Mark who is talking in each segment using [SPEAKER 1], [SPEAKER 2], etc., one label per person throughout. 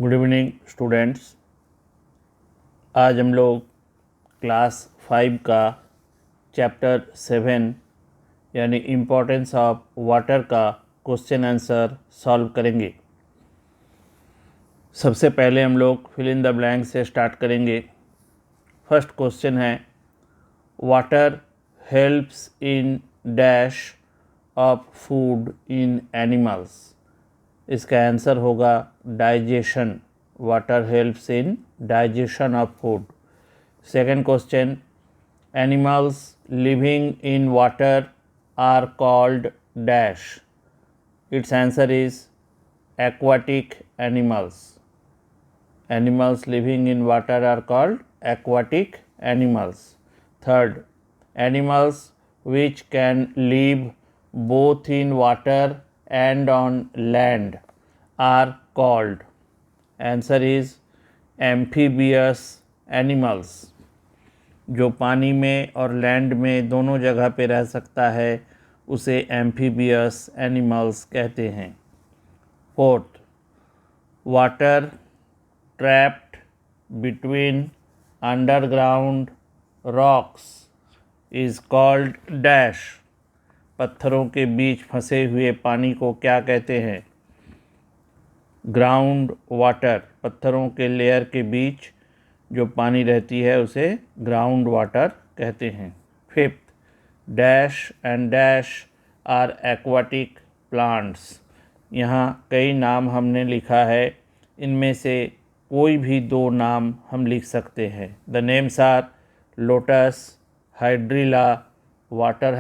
[SPEAKER 1] Good evening students. आज हम लोग क्लास 5 का चैप्टर 7 यानी इम्पोर्टेंस ऑफ वाटर का क्वेश्चन आंसर सॉल्व करेंगे। सबसे पहले हम लोग फिल इन द ब्लैंक से स्टार्ट करेंगे। फर्स्ट क्वेश्चन है, water helps in dash of food in animals. इसका आंसर होगा digestion. Water helps in digestion of food. Second question, animals living in water are called dash. Its answer is aquatic animals. Animals living in water are called aquatic animals. Third, animals which can live both in water and on land are called. Answer is amphibious animals. जो पानी में और land में दोनों जगह पे रह सकता है उसे एम्फीबियस एनिमल्स कहते हैं। Fourth, water trapped between underground rocks is called dash. पत्थरों के बीच फंसे हुए पानी को क्या कहते हैं? Ground water. पत्थरों के लेयर के बीच जो पानी रहती है उसे ग्राउंड वाटर कहते हैं। Fifth, dash and dash are aquatic plants. यहाँ कई नाम हमने लिखा है, इनमें से कोई भी दो नाम हम लिख सकते हैं। The names are lotus, hydrilla, water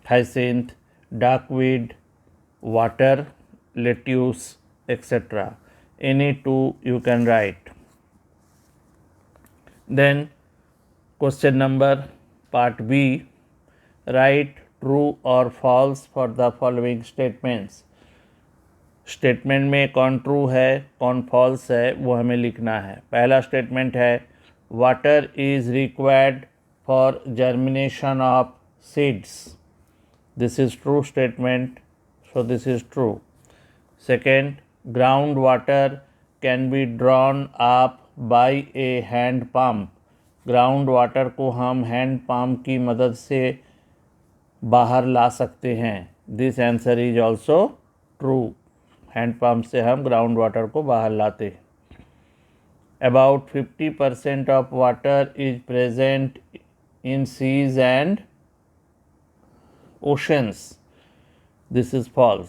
[SPEAKER 1] hyacinth, duckweed, water lettuce, etc. Any two you can write. Then question number part B, write true or false for the following statements. Statement में कौन ट्रू है कौन false है वो हमें लिखना है। पहला स्टेटमेंट है, water is required for germination of seeds. This is true statement, so this is true. Second, ground water can be drawn up by A hand pump. Ground water को हम हैंड पम्प की मदद से बाहर ला सकते हैं। This answer is also true. Hand pump से हम ग्राउंड वाटर को बाहर लाते हैं। About 50% of water is present in seas and oceans. This is false,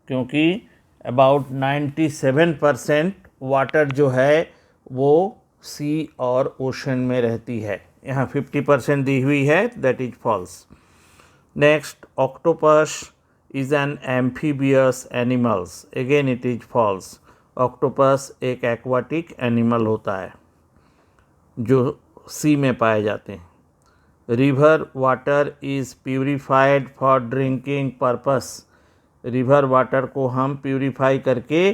[SPEAKER 1] क्योंकि अबाउट 97% वाटर जो है वो सी और ओशन में रहती है। यहाँ 50% दी हुई है, that is false. Next, octopus is an amphibious animals. Again it is false. Octopus एक एक्वाटिक एनिमल होता है जो सी में पाए जाते हैं। River water is purified for drinking purpose. River water को हम प्यूरिफाई करके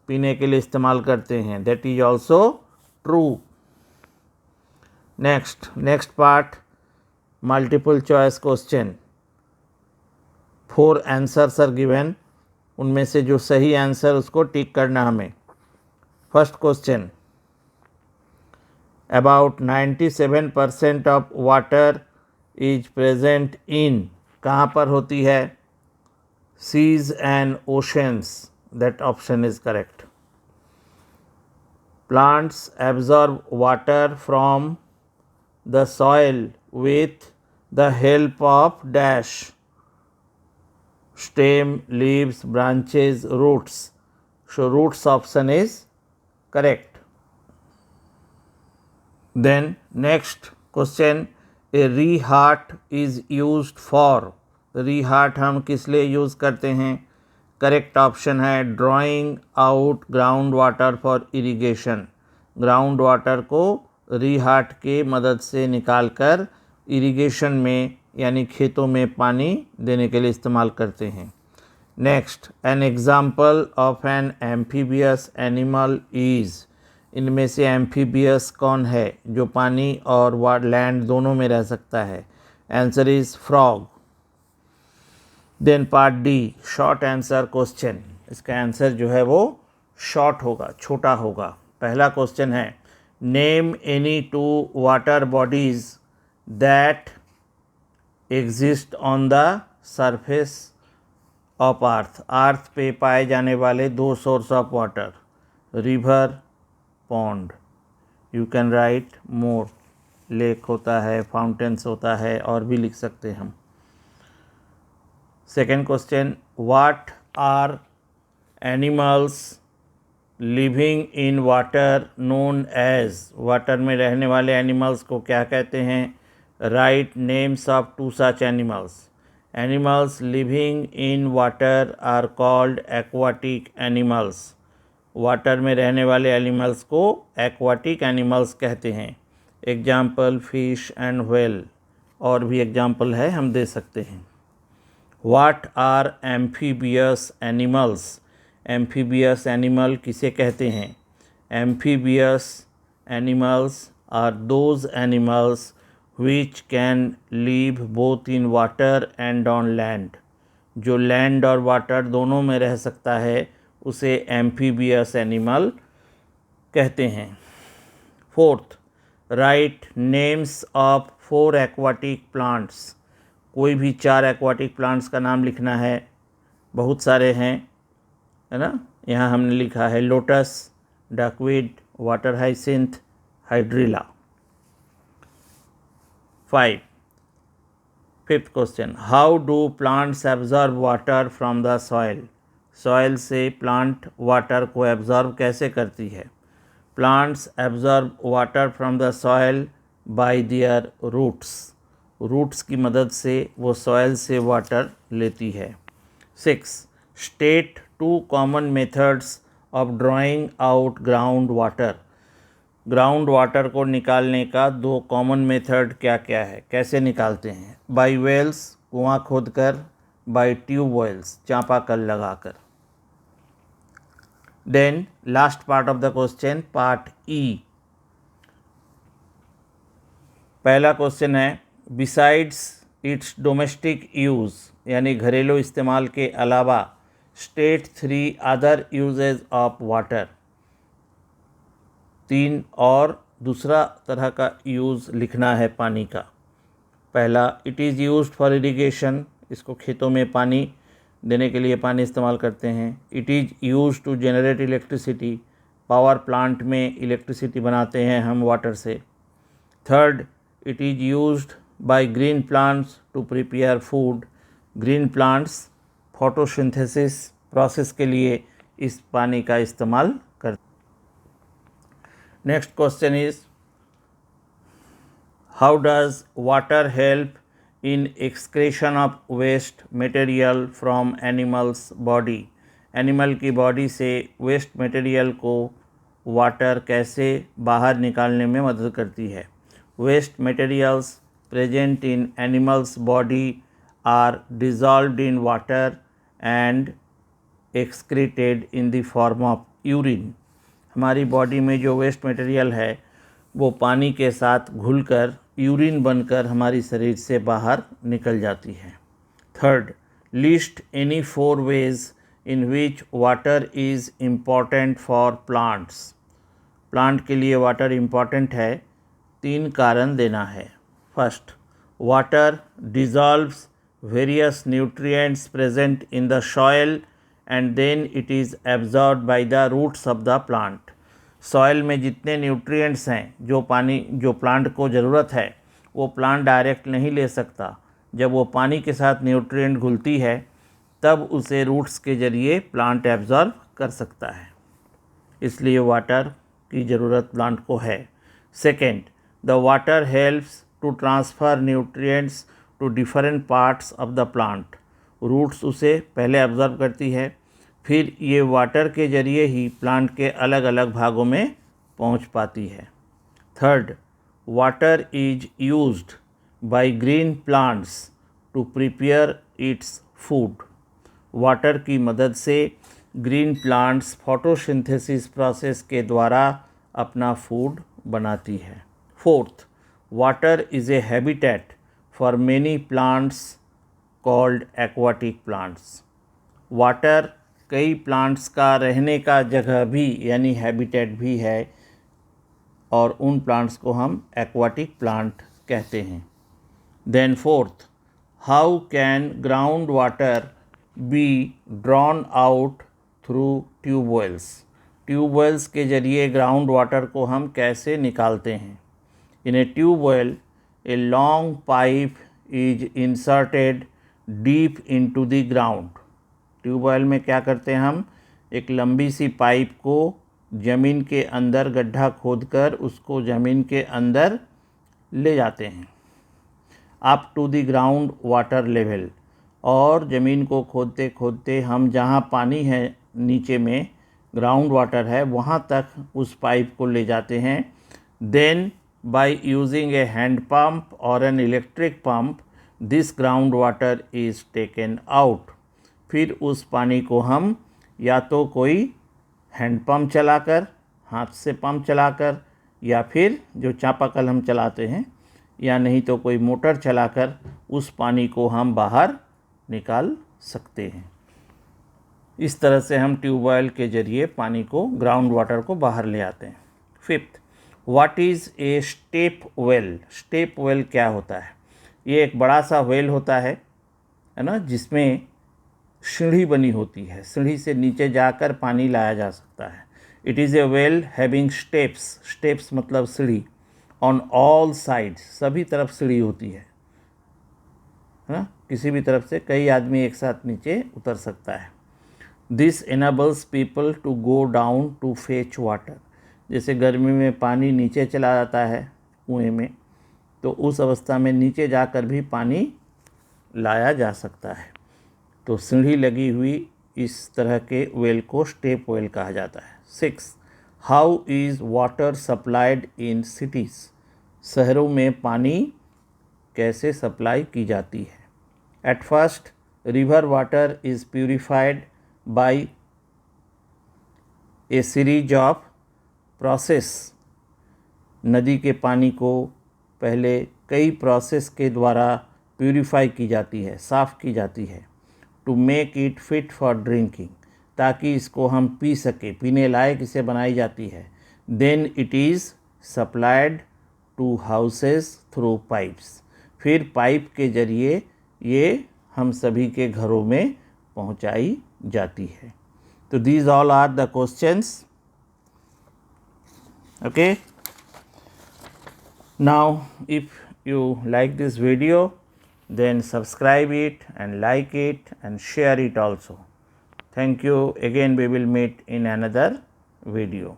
[SPEAKER 1] पीने के लिए इस्तेमाल करते हैं, that is also true. Next part, multiple choice question. 4 answers are given, उनमें से जो सही आंसर उसको टिक करना हमें। First question, about 97% of water is present in, कहाँ पर होती है? Seas and oceans. That option is correct. Plants absorb water from the soil with the help of dash. Stem, leaves, branches, roots. So roots option is correct. Then next question, a reheart is used for. रीहार्ट हम किस लिए use करते हैं? Correct option है drawing out ground water for irrigation. Ground water को रीहार्ट के मदद से निकालकर इरिगेशन में यानी खेतों में पानी देने के लिए इस्तेमाल करते हैं। Next, an example of an amphibious animal is. इनमें से एम्फीबियस कौन है जो पानी और लैंड दोनों में रह सकता है? Answer is frog. Then part D, short answer question. इसका आंसर जो है वो शॉर्ट होगा, छोटा होगा। पहला क्वेश्चन है name any two water bodies that exist on the surface of earth. अर्थ पे पाए जाने वाले दो source of water, river, pond. You can write more. Lake होता है, फाउंटेन्स होता है, और भी लिख सकते हैं हम। Second question, what are animals living in water known as. वाटर में रहने वाले एनिमल्स को क्या कहते हैं? Write names of two such animals. Animals living in water are called aquatic animals. वाटर में रहने वाले एनिमल्स को एक्वाटिक एनिमल्स कहते हैं। एग्जाम्पल फिश एंड व्हेल, और भी एग्जाम्पल है, हम दे सकते हैं। What are amphibious animals. Amphibious animal किसे कहते हैं? Amphibious animals are those animals which can live both in water and on land। जो लैंड और वाटर दोनों में रह सकता है उसे एम्फीबियस एनिमल कहते हैं। Fourth, right names of 4 aquatic plants. कोई भी 4 एक्वाटिक प्लांट्स का नाम लिखना है। बहुत सारे हैं, है ना। यहाँ हमने लिखा है lotus, duckweed, water hyacinth, hydrilla. 5th question, how do plants absorb water from the soil. Soil से प्लांट वाटर को एब्जॉर्ब कैसे करती है? Plants absorb water from the soil by their roots. Roots की मदद से वो सॉइल से वाटर लेती है। 6, state 2 common methods of drawing out ground water. Ground water को निकालने का 2 कॉमन मेथड क्या क्या है, कैसे निकालते हैं? बाय वेल्स, कुआं खोदकर, बाय ट्यूब वेल्स, चापाकल लगाकर। Then last part of the question, part E. पहला क्वेश्चन है बिसाइड्स इट्स डोमेस्टिक यूज़, यानी घरेलू इस्तेमाल के अलावा state 3 other uses of water. 3 और दूसरा तरह का यूज़ लिखना है पानी का। पहला, it is used for irrigation. इसको खेतों में पानी देने के लिए पानी इस्तेमाल करते हैं। It is used to generate electricity. Power plant में इलेक्ट्रिसिटी बनाते हैं हम वाटर से। Third, it is used by green plants to prepare food. Green plants photosynthesis process के लिए इस पानी का इस्तेमाल करते हैं। Next question is, how does water help in excretion of waste material from animals body? Animal की बॉडी से वेस्ट मटेरियल को वाटर कैसे बाहर निकालने में मदद करती है? Waste materials present in animals body are dissolved in water and excreted in the form of urine. हमारी बॉडी में जो वेस्ट मटेरियल है वो पानी के साथ घुलकर यूरिन बनकर हमारी शरीर से बाहर निकल जाती है। Third, list any 4 ways in which water is important for plants. Plant के लिए वाटर इम्पॉर्टेंट है, 3 कारण देना है। First, water dissolves various nutrients present in the soil and then it is absorbed by the roots of the plant। Soil में जितने nutrients हैं, जो प्लांट को ज़रूरत है, वो प्लांट डायरेक्ट नहीं ले सकता। जब वो पानी के साथ न्यूट्रिएंट घुलती है तब उसे रूट्स के ज़रिए प्लांट एब्जॉर्ब कर सकता है, इसलिए वाटर की ज़रूरत प्लांट को है। Second, the water helps to transfer nutrients to different parts of the plant. Roots उसे पहले एब्जॉर्ब करती है, फिर ये वाटर के ज़रिए ही प्लांट के अलग अलग भागों में पहुंच पाती है। Third, water is used by green plants to prepare its food. Water की मदद से ग्रीन प्लांट्स फोटोसिंथेसिस प्रोसेस के द्वारा अपना फूड बनाती है। Fourth, water is a habitat for many plants called aquatic plants. Water कई प्लांट्स का रहने का जगह भी यानी हैबिटेट भी है और उन प्लांट्स को हम एक्वाटिक प्लांट कहते हैं। Then fourth, how can ground water be drawn out through tubewells. Tubewells के जरिए ग्राउंड वाटर को हम कैसे निकालते हैं। In a tubewell a long pipe is inserted deep into the ground. Tubewell में क्या करते हैं हम, एक लंबी सी पाइप को ज़मीन के अंदर गड्ढा खोदकर उसको ज़मीन के अंदर ले जाते हैं up to the ground water level. और ज़मीन को खोदते खोदते हम जहाँ पानी है नीचे में ग्राउंड वाटर है वहाँ तक उस पाइप को ले जाते हैं। Then by using a hand pump और an electric pump this ground water is taken out. फिर उस पानी को हम या तो कोई हैंड पंप चलाकर, हाथ से पंप चलाकर, या फिर जो चापाकल हम चलाते हैं, या नहीं तो कोई मोटर चलाकर उस पानी को हम बाहर निकाल सकते हैं। इस तरह से हम ट्यूबवेल के ज़रिए पानी को, ग्राउंड वाटर को बाहर ले आते हैं। Fifth, what is a step well. Step well क्या होता है। ये एक बड़ा सा वेल होता है ना, जिसमें सीढ़ी बनी होती है, सीढ़ी से नीचे जाकर पानी लाया जा सकता है। It is a well having steps. Steps मतलब सीढ़ी। ऑन ऑल साइड्स, सभी तरफ सीढ़ी होती है ना, किसी भी तरफ से कई आदमी एक साथ नीचे उतर सकता है। This enables people to go down to fetch water. जैसे गर्मी में पानी नीचे चला जाता है कुएं में, तो उस अवस्था में नीचे जाकर भी पानी लाया जा सकता है। तो सीढ़ी लगी हुई इस तरह के वेल को स्टेप वेल कहा जाता है। 6, how is water supplied in cities. शहरों में पानी कैसे सप्लाई की जाती है। At first river water is purified bye A series of process. नदी के पानी को पहले कई प्रोसेस के द्वारा प्यूरिफाई की जाती है, साफ़ की जाती है। To make it fit for drinking, ताकि इसको हम पी सके, पीने लायक इसे बनाई जाती है। Then it is supplied to houses through pipes. फिर पाइप के ज़रिए ये हम सभी के घरों में पहुंचाई जाती है। तो these all are the questions. Okay, now if you like this video, then subscribe it and like it and share it also. Thank you. Again we will meet in another video.